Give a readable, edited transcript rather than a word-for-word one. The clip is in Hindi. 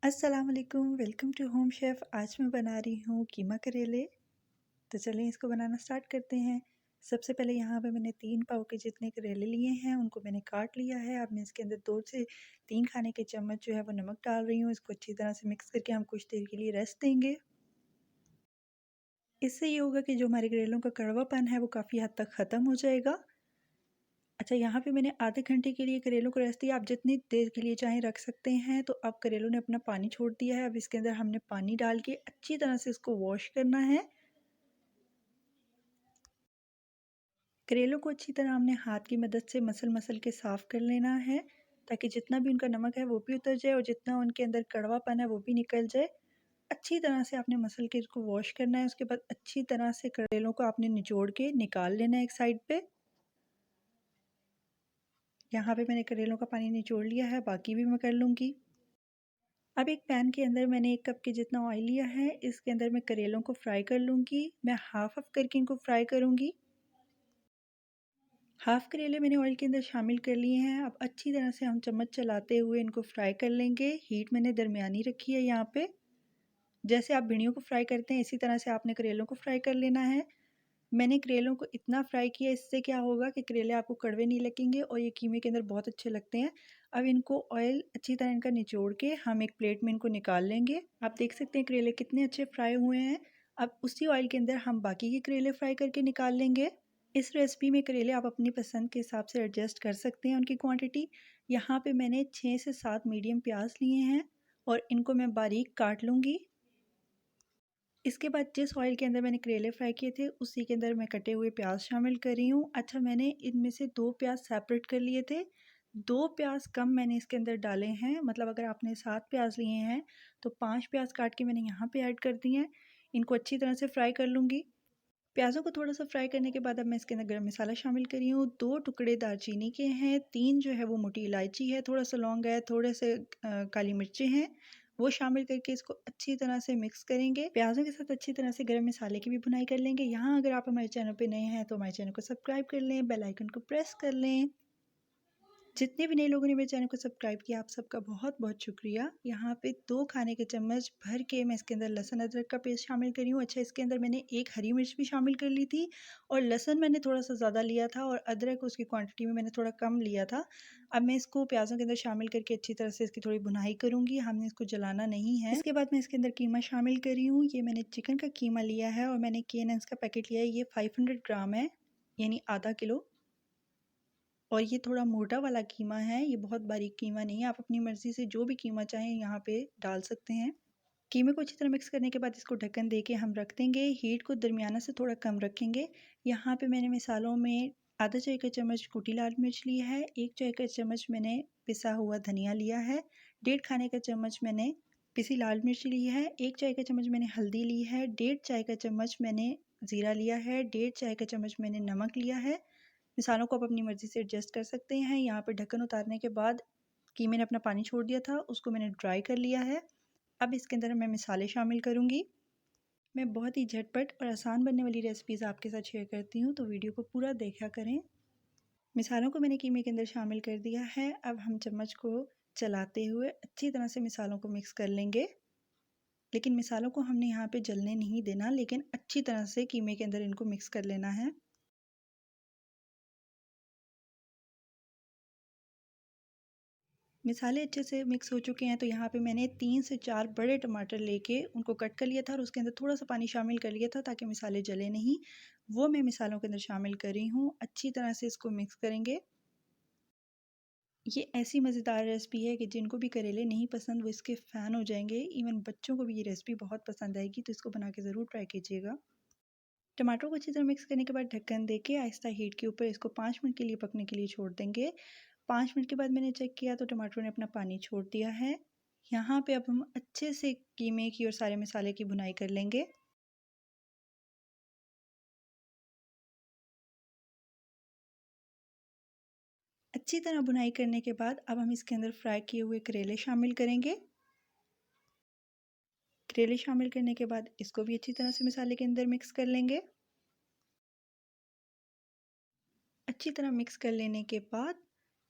अस्सलाम वालेकुम, वेलकम टू होम शेफ़। आज मैं बना रही हूँ कीमा करेले। तो चलें इसको बनाना स्टार्ट करते हैं। सबसे पहले यहाँ पे मैंने 3 पाव के जितने करेले लिए हैं, उनको मैंने काट लिया है। अब मैं इसके अंदर 2 से 3 खाने के चम्मच जो है वो नमक डाल रही हूँ। इसको अच्छी तरह से मिक्स करके हम कुछ देर के लिए रेस्ट देंगे। इससे ये होगा कि जो हमारे करेलों का कड़वापन है वो काफ़ी हद तक ख़त्म हो जाएगा। अच्छा, यहाँ पे मैंने आधे घंटे के लिए करेलों को रेस्ट दिया। आप जितनी देर के लिए चाहें रख सकते हैं। तो अब करेलों ने अपना पानी छोड़ दिया है। अब इसके अंदर हमने पानी डाल के अच्छी तरह से इसको वॉश करना है। करेलों को अच्छी तरह हमने हाथ की मदद से मसल के साफ़ कर लेना है, ताकि जितना भी उनका नमक है वो भी उतर जाए और जितना उनके अंदर कड़वापन है वो भी निकल जाए। अच्छी तरह से आपने मसल के इसको वॉश करना है। उसके बाद अच्छी तरह से करेलों को आपने निचोड़ के निकाल लेना है एक साइड पे। यहाँ पे मैंने करेलों का पानी निचोड़ लिया है, बाकी भी मैं कर लूँगी। अब एक पैन के अंदर मैंने 1 कप के जितना ऑयल लिया है। इसके अंदर मैं करेलों को फ्राई कर लूँगी। मैं हाफ़ हाफ़ करके इनको फ्राई करूँगी। हाफ़ करेले मैंने ऑयल के अंदर शामिल कर लिए हैं। अब अच्छी तरह से हम चम्मच चलाते हुए इनको फ्राई कर लेंगे। हीट मैंने दरमियानी रखी है यहाँ पे। जैसे आप भिंडियों को फ्राई करते हैं इसी तरह से आपने करेलों को फ्राई कर लेना है। मैंने करेलों को इतना फ्राई किया, इससे क्या होगा कि करेले आपको कड़वे नहीं लगेंगे और ये कीमे के अंदर बहुत अच्छे लगते हैं। अब इनको ऑयल अच्छी तरह इनका निचोड़ के हम एक प्लेट में इनको निकाल लेंगे। आप देख सकते हैं करेले कितने अच्छे फ्राई हुए हैं। अब उसी ऑयल के अंदर हम बाकी के करेले फ्राई करके निकाल लेंगे। इस रेसिपी में करेले आप अपनी पसंद के हिसाब से एडजस्ट कर सकते हैं उनकी क्वांटिटी। यहाँ पे मैंने 6 से 7 मीडियम प्याज लिए हैं और इनको मैं बारीक काट लूँगी। इसके बाद जिस ऑयल के अंदर मैंने करेले फ्राई किए थे उसी के अंदर मैं कटे हुए प्याज शामिल कर रही हूँ। अच्छा, मैंने इनमें से 2 प्याज सेपरेट कर लिए थे। 2 प्याज कम मैंने इसके अंदर डाले हैं। मतलब अगर आपने 7 प्याज लिए हैं तो 5 प्याज काट के मैंने यहाँ पे ऐड कर दिए हैं। इनको अच्छी तरह से फ्राई कर लूँगी। प्याज़ों को थोड़ा-सा फ्राई करने के बाद अब मैं इसके अंदर गरम मसाला शामिल कर रही हूँ। 2 टुकड़े दालचीनी के हैं, 3 जो है वो मोटी इलायची है, थोड़ा-सा लौंग है, थोड़े से काली मिर्चें हैं, वो शामिल करके इसको अच्छी तरह से मिक्स करेंगे। प्याज़ों के साथ अच्छी तरह से गरम मसाले की भी भुनाई कर लेंगे। यहाँ अगर आप हमारे चैनल पे नए हैं तो हमारे चैनल को सब्सक्राइब कर लें, बेल आइकन को प्रेस कर लें। जितने भी नए लोगों ने मेरे चैनल को सब्सक्राइब किया आप सबका बहुत-बहुत शुक्रिया। यहाँ पे 2 खाने के चम्मच भर के मैं इसके अंदर लहसुन अदरक का पेस्ट शामिल कर रही हूँ। अच्छा, इसके अंदर मैंने 1 हरी मिर्च भी शामिल कर ली थी और लहसुन मैंने थोड़ा-सा ज़्यादा लिया था और अदरक उसकी क्वांटिटी में मैंने थोड़ा कम लिया था। अब मैं इसको प्याज़ों के अंदर शामिल करके अच्छी तरह से इसकी थोड़ी भुनाई करूँगी, हमने इसको जलाना नहीं है। इसके बाद मैं इसके अंदर कीमा शामिल कर रही हूँ। ये मैंने चिकन का कीमा लिया है और मैंने K&N's का पैकेट लिया है। ये 500 ग्राम है, यानी आधा किलो। और ये थोड़ा मोटा वाला कीमा है, ये बहुत बारीक कीमा नहीं है। आप अपनी मर्ज़ी से जो भी कीमा चाहें यहाँ पे डाल सकते हैं। कीमे को अच्छी तरह मिक्स करने के बाद इसको ढक्कन दे के हम रख देंगे। हीट को दरमियाना से थोड़ा कम रखेंगे। यहाँ पे मैंने मसालों में आधा चाय का चम्मच कुटी लाल मिर्च लिया है, 1 चाय का चम्मच मैंने पिसा हुआ धनिया लिया है, 1.5 खाने का चम्मच मैंने पिसी लाल मिर्च ली है, 1 चाय का चम्मच मैंने हल्दी ली है, 1.5 चाय का चम्मच मैंने ज़ीरा लिया है, 1.5 चाय का चम्मच मैंने नमक लिया है। मसालों को आप अपनी मर्ज़ी से एडजस्ट कर सकते हैं। यहाँ पे ढक्कन उतारने के बाद कीमे ने अपना पानी छोड़ दिया था, उसको मैंने ड्राई कर लिया है। अब इसके अंदर मैं मसाले शामिल करूँगी। मैं बहुत ही झटपट और आसान बनने वाली रेसिपीज़ आपके साथ शेयर करती हूँ, तो वीडियो को पूरा देखा करें। मसालों को मैंने कीमे के अंदर शामिल कर दिया है। अब हम चम्मच को चलाते हुए अच्छी तरह से मसालों को मिक्स कर लेंगे। लेकिन मसालों को हमने यहाँ पे जलने नहीं देना, लेकिन अच्छी तरह से कीमे के अंदर इनको मिक्स कर लेना है। मसाले अच्छे से मिक्स हो चुके हैं तो यहाँ पे मैंने 3 से 4 बड़े टमाटर लेके उनको कट कर लिया था और उसके अंदर थोड़ा-सा पानी शामिल कर लिया था ताकि मसाले जले नहीं। वो मैं मसालों के अंदर शामिल कर रही हूँ। अच्छी तरह से इसको मिक्स करेंगे। ये ऐसी मज़ेदार रेसिपी है कि जिनको भी करेले नहीं पसंद वो इसके फ़ैन हो जाएँगे। इवन बच्चों को भी ये रेसिपी बहुत पसंद आएगी, तो इसको बना के ज़रूर ट्राई कीजिएगा। टमाटर को अच्छी तरह मिक्स करने के बाद ढक्कन देके आहिस्ता हीट के ऊपर इसको 5 मिनट के लिए पकने के लिए छोड़ देंगे। 5 मिनट के बाद मैंने चेक किया तो टमाटर ने अपना पानी छोड़ दिया है। यहाँ पे अब हम अच्छे से कीमे की और सारे मसाले की भुनाई कर लेंगे। अच्छी तरह भुनाई करने के बाद अब हम इसके अंदर फ्राई किए हुए करेले शामिल करेंगे। करेले शामिल करने के बाद इसको भी अच्छी तरह से मसाले के अंदर मिक्स कर लेंगे। अच्छी तरह मिक्स कर लेने के बाद